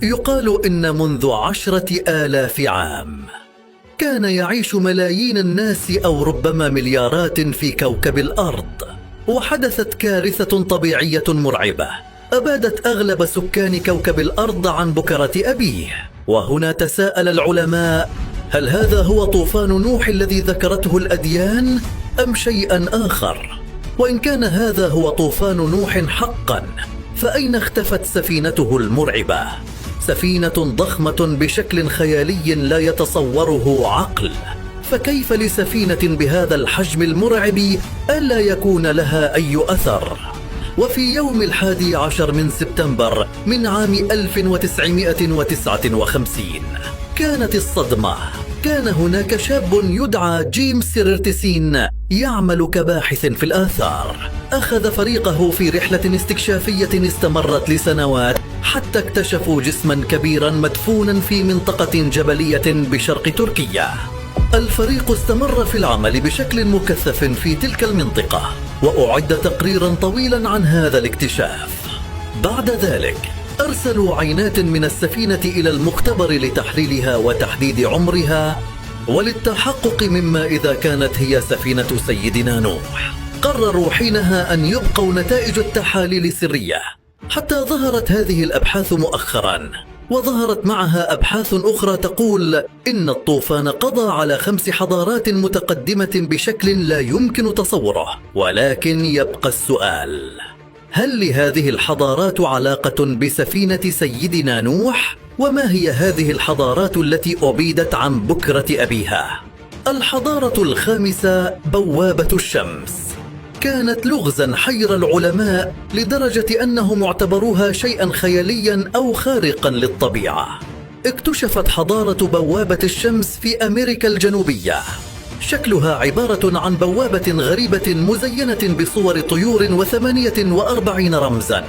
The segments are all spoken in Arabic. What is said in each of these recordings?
يقال إن منذ 10,000 عام كان يعيش ملايين الناس أو ربما مليارات في كوكب الأرض، وحدثت كارثة طبيعية مرعبة أبادت أغلب سكان كوكب الأرض عن بكرة أبيه. وهنا تساءل العلماء: هل هذا هو طوفان نوح الذي ذكرته الأديان أم شيئا آخر؟ وإن كان هذا هو طوفان نوح حقا، فأين اختفت سفينته المرعبة؟ سفينة ضخمة بشكل خيالي لا يتصوره عقل، فكيف لسفينة بهذا الحجم المرعب ألا يكون لها أي أثر؟ وفي يوم 11 من سبتمبر من عام 1959 كانت الصدمة. كان هناك شاب يدعى جيمس سيرتسين يعمل كباحث في الآثار. أخذ فريقه في رحلة استكشافية استمرت لسنوات حتى اكتشفوا جسما كبيرا مدفونا في منطقة جبلية بشرق تركيا. الفريق استمر في العمل بشكل مكثف في تلك المنطقة، وأعد تقريرا طويلا عن هذا الاكتشاف. بعد ذلك أرسلوا عينات من السفينة إلى المختبر لتحليلها وتحديد عمرها وللتحقق مما إذا كانت هي سفينة سيدنا نوح. قرروا حينها أن يبقوا نتائج التحاليل سرية حتى ظهرت هذه الأبحاث مؤخرا، وظهرت معها أبحاث أخرى تقول إن الطوفان قضى على 5 حضارات متقدمة بشكل لا يمكن تصوره. ولكن يبقى السؤال: هل لهذه الحضارات علاقة بسفينة سيدنا نوح؟ وما هي هذه الحضارات التي أبيدت عن بكرة أبيها؟ الحضارة الخامسة بوابة الشمس كانت لغزا حير العلماء لدرجة أنهم اعتبروها شيئا خياليا أو خارقا للطبيعة. اكتشفت حضارة بوابة الشمس في أمريكا الجنوبية. شكلها عبارة عن بوابة غريبة مزينة بصور طيور و48 رمزا،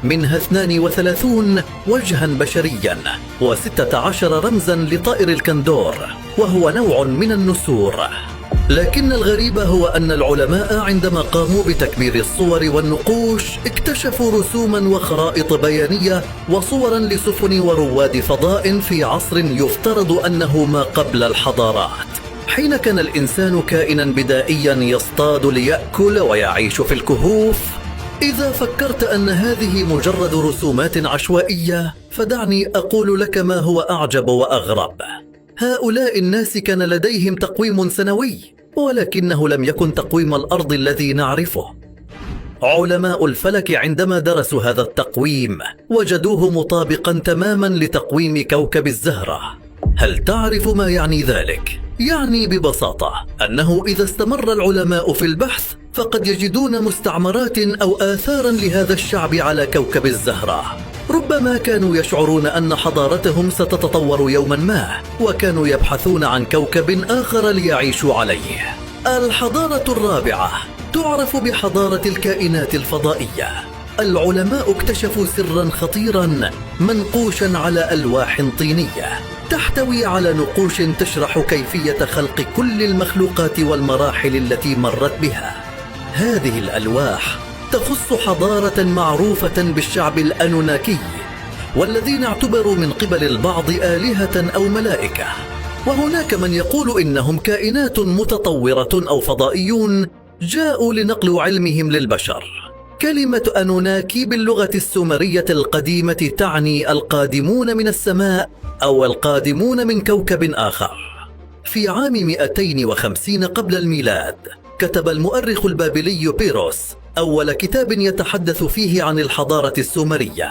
منها 32 وجها بشريا و16 رمزا لطائر الكندور، وهو نوع من النسور. لكن الغريب هو أن العلماء عندما قاموا بتكبير الصور والنقوش اكتشفوا رسوما وخرائط بيانية وصورا لسفن ورواد فضاء في عصر يفترض أنه ما قبل الحضارات، حين كان الإنسان كائنا بدائيا يصطاد ليأكل ويعيش في الكهوف. إذا فكرت أن هذه مجرد رسومات عشوائية، فدعني أقول لك ما هو أعجب وأغرب. هؤلاء الناس كان لديهم تقويم سنوي، ولكنه لم يكن تقويم الأرض الذي نعرفه. علماء الفلك عندما درسوا هذا التقويم وجدوه مطابقا تماما لتقويم كوكب الزهرة. هل تعرف ما يعني ذلك؟ يعني ببساطة أنه إذا استمر العلماء في البحث فقد يجدون مستعمرات أو آثارا لهذا الشعب على كوكب الزهرة. ربما كانوا يشعرون أن حضارتهم ستتطور يوما ما، وكانوا يبحثون عن كوكب آخر ليعيشوا عليه. الحضارة الرابعة تعرف بحضارة الكائنات الفضائية. العلماء اكتشفوا سرا خطيرا منقوشا على ألواح طينية تحتوي على نقوش تشرح كيفية خلق كل المخلوقات والمراحل التي مرت بها. هذه الألواح تخص حضارة معروفة بالشعب الأنوناكي، والذين اعتبروا من قبل البعض آلهة أو ملائكة، وهناك من يقول إنهم كائنات متطورة أو فضائيون جاءوا لنقل علمهم للبشر. كلمة أنوناكي باللغة السومرية القديمة تعني القادمون من السماء أو القادمون من كوكب آخر. في عام 250 قبل الميلاد كتب المؤرخ البابلي بيروس أول كتاب يتحدث فيه عن الحضارة السومرية.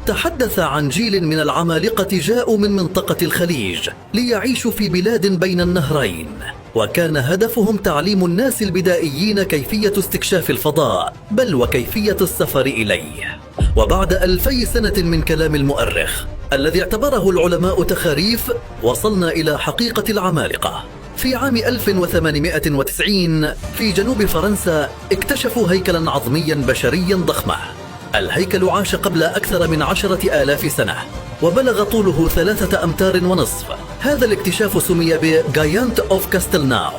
تحدث عن جيل من العمالقة جاءوا من منطقة الخليج ليعيشوا في بلاد بين النهرين، وكان هدفهم تعليم الناس البدائيين كيفية استكشاف الفضاء، بل وكيفية السفر إليه. وبعد 2000 سنة من كلام المؤرخ الذي اعتبره العلماء تخاريف، وصلنا إلى حقيقة العمالقة. في عام 1890 في جنوب فرنسا اكتشفوا هيكلا عظميا بشريا ضخما. الهيكل عاش قبل أكثر من 10,000 سنة وبلغ طوله 3 أمتار ونصف. هذا الاكتشاف سمي بجايانت أوف كاستلناو.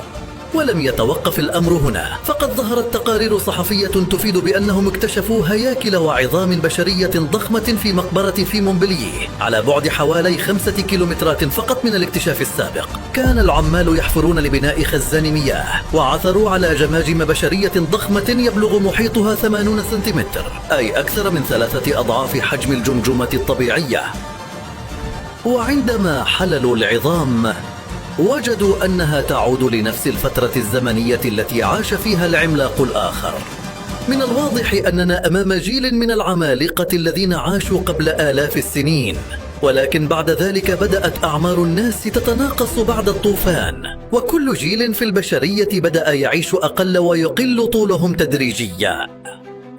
ولم يتوقف الأمر هنا، فقد ظهرت تقارير صحفية تفيد بأنهم اكتشفوا هياكل وعظام بشرية ضخمة في مقبرة في مونبلييه على بعد حوالي 5 كيلومترات فقط من الاكتشاف السابق. كان العمال يحفرون لبناء خزان مياه، وعثروا على جماجم بشرية ضخمة يبلغ محيطها 80 سنتيمتر، أي أكثر من 3 أضعاف حجم الجمجمة الطبيعية. وعندما حللوا العظام وجدوا أنها تعود لنفس الفترة الزمنية التي عاش فيها العملاق الآخر. من الواضح أننا أمام جيل من العمالقة الذين عاشوا قبل آلاف السنين، ولكن بعد ذلك بدأت أعمار الناس تتناقص بعد الطوفان، وكل جيل في البشرية بدأ يعيش أقل ويقل طولهم تدريجيا.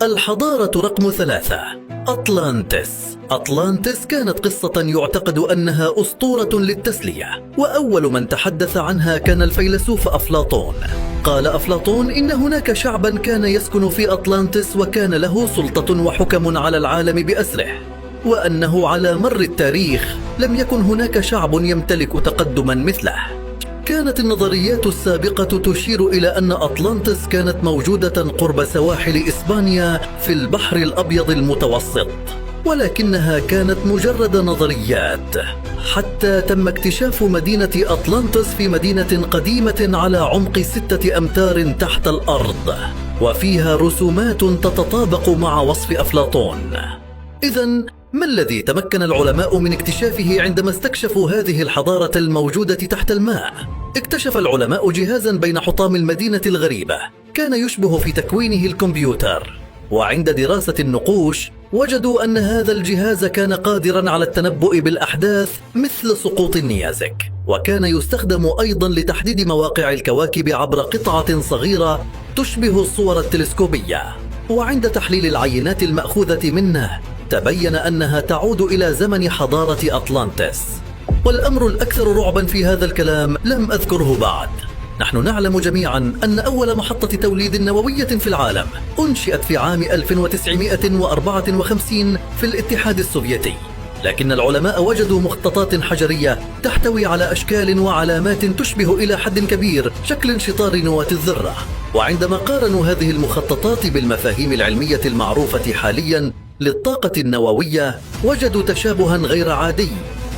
الحضارة رقم 3: أطلانتس. أطلانتس كانت قصة يعتقد أنها أسطورة للتسلية، وأول من تحدث عنها كان الفيلسوف أفلاطون. قال أفلاطون إن هناك شعبا كان يسكن في أطلانتس وكان له سلطة وحكم على العالم بأسره، وأنه على مر التاريخ لم يكن هناك شعب يمتلك تقدما مثله. كانت النظريات السابقة تشير إلى أن أطلانتس كانت موجودة قرب سواحل إسبانيا في البحر الأبيض المتوسط، ولكنها كانت مجرد نظريات، حتى تم اكتشاف مدينة أطلانتس في مدينة قديمة على عمق 6 أمتار تحت الأرض، وفيها رسومات تتطابق مع وصف أفلاطون. إذن ما الذي تمكن العلماء من اكتشافه عندما استكشفوا هذه الحضارة الموجودة تحت الماء؟ اكتشف العلماء جهازا بين حطام المدينة الغريبة كان يشبه في تكوينه الكمبيوتر، وعند دراسة النقوش وجدوا أن هذا الجهاز كان قادرا على التنبؤ بالأحداث مثل سقوط النيازك، وكان يستخدم أيضا لتحديد مواقع الكواكب عبر قطعة صغيرة تشبه الصور التلسكوبية. وعند تحليل العينات المأخوذة منه تبين أنها تعود إلى زمن حضارة أطلانتس. والأمر الأكثر رعبا في هذا الكلام لم أذكره بعد. نحن نعلم جميعا أن أول محطة توليد نووية في العالم أنشئت في عام 1954 في الاتحاد السوفيتي، لكن العلماء وجدوا مخططات حجرية تحتوي على أشكال وعلامات تشبه إلى حد كبير شكل انشطار نواة الذرة. وعندما قارنوا هذه المخططات بالمفاهيم العلمية المعروفة حاليا للطاقة النووية وجدوا تشابها غير عادي،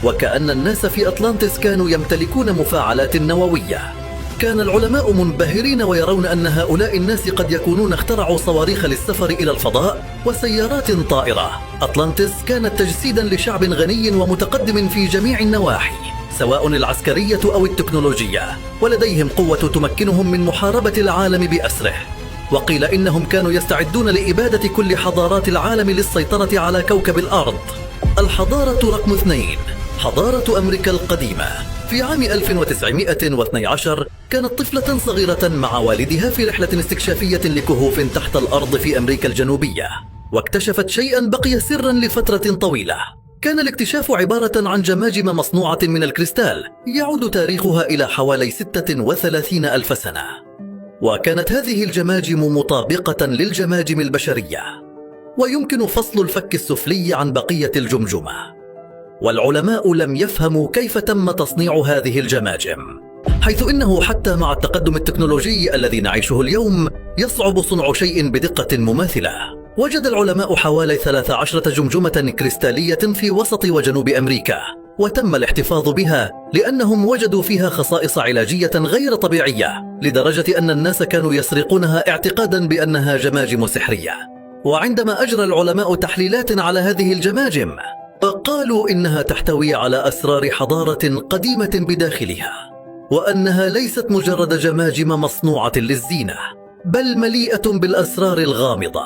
وكأن الناس في أطلانتس كانوا يمتلكون مفاعلات نووية. كان العلماء منبهرين ويرون أن هؤلاء الناس قد يكونون اخترعوا صواريخ للسفر إلى الفضاء وسيارات طائرة. أطلانتس كانت تجسيدا لشعب غني ومتقدم في جميع النواحي، سواء العسكرية أو التكنولوجية، ولديهم قوة تمكنهم من محاربة العالم بأسره. وقيل إنهم كانوا يستعدون لإبادة كل حضارات العالم للسيطرة على كوكب الأرض. الحضارة رقم 2: حضارة أمريكا القديمة. في عام 1912 كانت طفلة صغيرة مع والدها في رحلة استكشافية لكهوف تحت الأرض في أمريكا الجنوبية، واكتشفت شيئا بقي سرا لفترة طويلة. كان الاكتشاف عبارة عن جماجم مصنوعة من الكريستال يعود تاريخها إلى حوالي 36 ألف سنة، وكانت هذه الجماجم مطابقة للجماجم البشرية، ويمكن فصل الفك السفلي عن بقية الجمجمة. والعلماء لم يفهموا كيف تم تصنيع هذه الجماجم، حيث إنه حتى مع التقدم التكنولوجي الذي نعيشه اليوم يصعب صنع شيء بدقة مماثلة. وجد العلماء حوالي 13 جمجمة كريستالية في وسط وجنوب أمريكا، وتم الاحتفاظ بها لأنهم وجدوا فيها خصائص علاجية غير طبيعية، لدرجة أن الناس كانوا يسرقونها اعتقادا بأنها جماجم سحرية. وعندما أجرى العلماء تحليلات على هذه الجماجم فقالوا إنها تحتوي على أسرار حضارة قديمة بداخلها، وأنها ليست مجرد جماجم مصنوعة للزينة، بل مليئة بالأسرار الغامضة،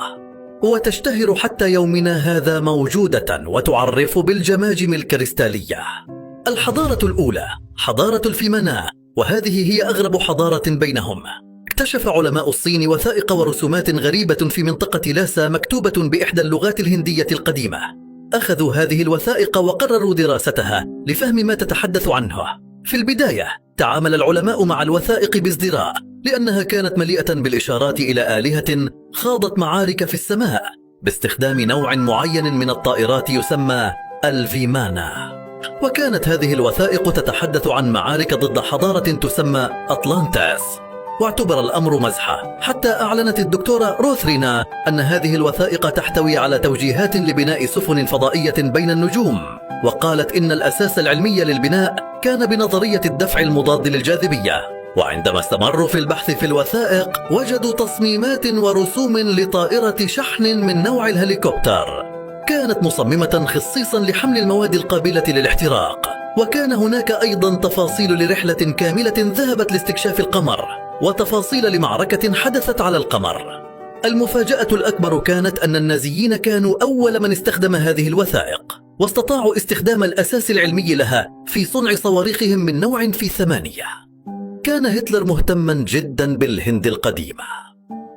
وتشتهر حتى يومنا هذا موجودة وتعرف بالجماجم الكريستالية. الحضارة الأولى حضارة الفيمانا، وهذه هي أغرب حضارة بينهم. اكتشف علماء الصين وثائق ورسومات غريبة في منطقة لاسا مكتوبة بإحدى اللغات الهندية القديمة. أخذوا هذه الوثائق وقرروا دراستها لفهم ما تتحدث عنه. في البداية تعامل العلماء مع الوثائق بازدراء، لأنها كانت مليئة بالإشارات إلى آلهة خاضت معارك في السماء باستخدام نوع معين من الطائرات يسمى الفيمانا. وكانت هذه الوثائق تتحدث عن معارك ضد حضارة تسمى أطلانتس. واعتبر الأمر مزحة، حتى أعلنت الدكتورة روثرينا أن هذه الوثائق تحتوي على توجيهات لبناء سفن فضائية بين النجوم، وقالت إن الأساس العلمي للبناء كان بنظرية الدفع المضاد للجاذبية. وعندما استمروا في البحث في الوثائق وجدوا تصميمات ورسوم لطائرة شحن من نوع الهليكوبتر كانت مصممة خصيصا لحمل المواد القابلة للاحتراق، وكان هناك أيضا تفاصيل لرحلة كاملة ذهبت لاستكشاف القمر وتفاصيل لمعركة حدثت على القمر. المفاجأة الأكبر كانت أن النازيين كانوا أول من استخدم هذه الوثائق، واستطاعوا استخدام الأساس العلمي لها في صنع صواريخهم من نوع في 8. كان هتلر مهتما جدا بالهند القديمة،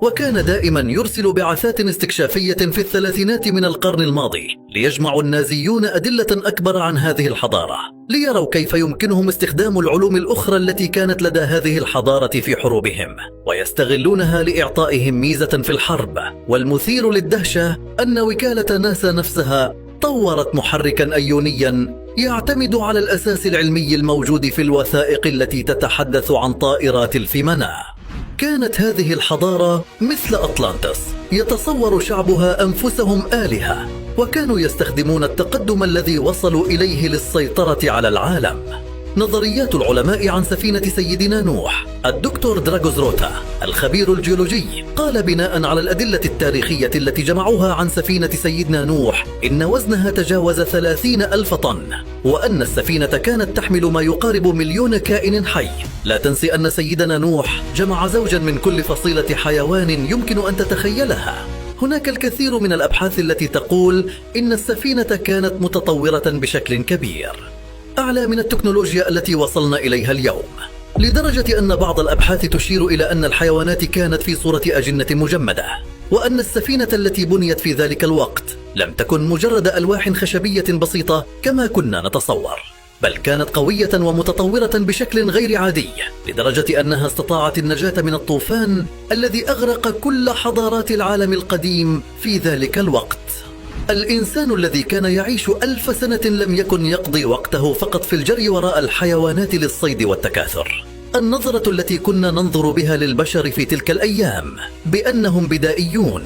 وكان دائما يرسل بعثات استكشافية في الثلاثينات من القرن الماضي ليجمع النازيون أدلة أكبر عن هذه الحضارة، ليروا كيف يمكنهم استخدام العلوم الأخرى التي كانت لدى هذه الحضارة في حروبهم ويستغلونها لإعطائهم ميزة في الحرب. والمثير للدهشة أن وكالة ناسا نفسها طورت محركا أيونيا يعتمد على الأساس العلمي الموجود في الوثائق التي تتحدث عن طائرات الفيمنة. كانت هذه الحضارة مثل أطلانتس، يتصور شعبها أنفسهم آلهة، وكانوا يستخدمون التقدم الذي وصلوا إليه للسيطرة على العالم. نظريات العلماء عن سفينة سيدنا نوح. الدكتور دراغوز روتا الخبير الجيولوجي قال بناء على الأدلة التاريخية التي جمعوها عن سفينة سيدنا نوح إن وزنها تجاوز 30,000 طن، وأن السفينة كانت تحمل ما يقارب 1,000,000 كائن حي. لا تنسي أن سيدنا نوح جمع زوجا من كل فصيلة حيوان يمكن أن تتخيلها. هناك الكثير من الأبحاث التي تقول إن السفينة كانت متطورة بشكل كبير، أعلى من التكنولوجيا التي وصلنا إليها اليوم، لدرجة أن بعض الأبحاث تشير إلى أن الحيوانات كانت في صورة أجنة مجمدة، وأن السفينة التي بنيت في ذلك الوقت لم تكن مجرد ألواح خشبية بسيطة كما كنا نتصور، بل كانت قوية ومتطورة بشكل غير عادي، لدرجة أنها استطاعت النجاة من الطوفان الذي أغرق كل حضارات العالم القديم في ذلك الوقت. الإنسان الذي كان يعيش 1000 سنة لم يكن يقضي وقته فقط في الجري وراء الحيوانات للصيد والتكاثر. النظرة التي كنا ننظر بها للبشر في تلك الأيام بأنهم بدائيون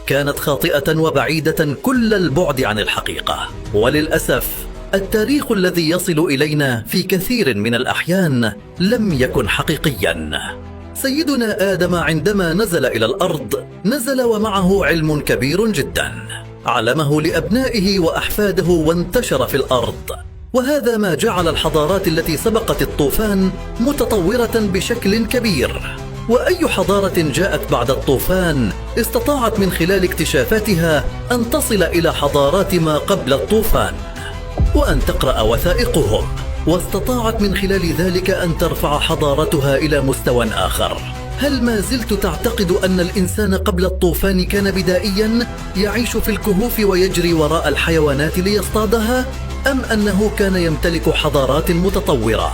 كانت خاطئة وبعيدة كل البعد عن الحقيقة. وللأسف التاريخ الذي يصل إلينا في كثير من الأحيان لم يكن حقيقيا. سيدنا آدم عندما نزل إلى الأرض نزل ومعه علم كبير جدا، علمه لأبنائه وأحفاده وانتشر في الأرض، وهذا ما جعل الحضارات التي سبقت الطوفان متطورة بشكل كبير. وأي حضارة جاءت بعد الطوفان استطاعت من خلال اكتشافاتها أن تصل إلى حضارات ما قبل الطوفان وأن تقرأ وثائقهم، واستطاعت من خلال ذلك أن ترفع حضارتها إلى مستوى آخر. هل ما زلت تعتقد أن الإنسان قبل الطوفان كان بدائيا يعيش في الكهوف ويجري وراء الحيوانات ليصطادها، أم أنه كان يمتلك حضارات متطورة؟